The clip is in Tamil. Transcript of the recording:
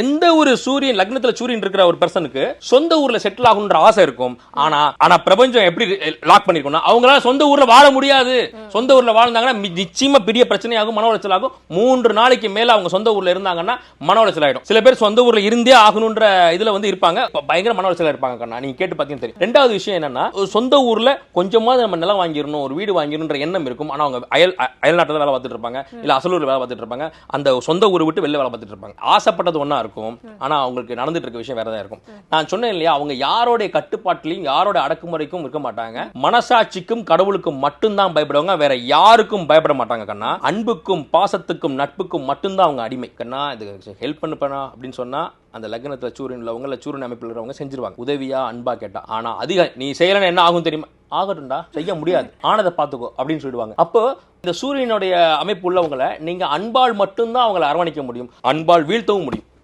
எந்த ஒரு சூரியன் லக்னத்துல சூரியன் இருக்கிற ஒரு பர்சனுக்கு சொந்த ஊர்ல செட்டில் ஆகணும்ன்ற ஆசை இருக்கும். ஆனா பிரபஞ்சம் எப்படி லாக் பண்ணிருக்கோம்னா அவங்களால சொந்த ஊர்ல வாழ முடியாது. சொந்த ஊர்ல வாழ்ந்தாங்கன்னா நிச்சயமா பெரிய பிரச்சனையாகும், மன உளைச்சல் ஆகும். 3 நாளைக்கு மேல அவங்க சொந்த ஊர்ல இருந்தாங்கன்னா மன உளைச்சல் ஆயிடும். சில பேர் சொந்த ஊர்ல இருந்தே ஆகணும்ன்ற இதுல இருப்பாங்க, பயங்கர மன உளைச்சல் இருப்பாங்க. நீங்க கேட்டு பாத்தீங்கன்னா தெரியும். ரெண்டாவது விஷயம் என்னன்னா, சொந்த ஊர்ல கொஞ்சமாவது நம்ம நிலம் வாங்கிடணும், ஒரு வீடு வாங்கிடணும்ன்ற எண்ணம் இருக்கும். ஆனா அவங்க அயல்நாட்டில் வேலை பார்த்துட்டு இருப்பாங்க, இல்ல அசலூர்ல வேலை பார்த்துட்டு இருப்பாங்க, அந்த சொந்த ஊரை விட்டு வெளில வேலை பார்த்துட்டு இருப்பாங்க. ஆசைப்பட்டது ஒண்ணா இருக்கும், ஆனா அவங்களுக்கு நடந்துட்டு இருக்க விஷயம் வேறதா இருக்கும். நான் சொன்னேன் இல்லையா, அவங்க யாரோட கட்டுப்பாட்டிலையும் யாரோட அடக்குமுறைக்கும் இருக்க மாட்டாங்க. மனசாட்சிக்கும் கடவுளுக்கும் மட்டும்தான் பயப்படுவாங்க, வேற யாருக்கும் பயப்பட மாட்டாங்க கண்ணா. அன்புக்கும் பாசத்துக்கும் நட்புக்கும் மட்டும்தான் அவங்க அடிமை கண்ணா. இது ஹெல்ப் பண்ணா அப்படின்னு சொன்னா அந்த லக்னத்துல சூரியன் உள்ளவங்க, சூரியன் அமைப்பில் இருக்கிறவங்க செஞ்சிருவாங்க, உதவியா அன்பா கேட்டா. ஆனா அதிக நீ செய்யலன்னு என்ன ஆகும் தெரியுமா? ஆகட்டும்டா, செய்ய முடியாது, ஆனதை பார்த்துக்கோ அப்படின்னு சொல்லிடுவாங்க. அப்போ இந்த சூரியனுடைய அமைப்பு உள்ளவங்களை நீங்க அன்பால் மட்டும்தான் அவங்களை அரவணைக்க முடியும், அன்பால் வீழ்த்தவும் முடியும்.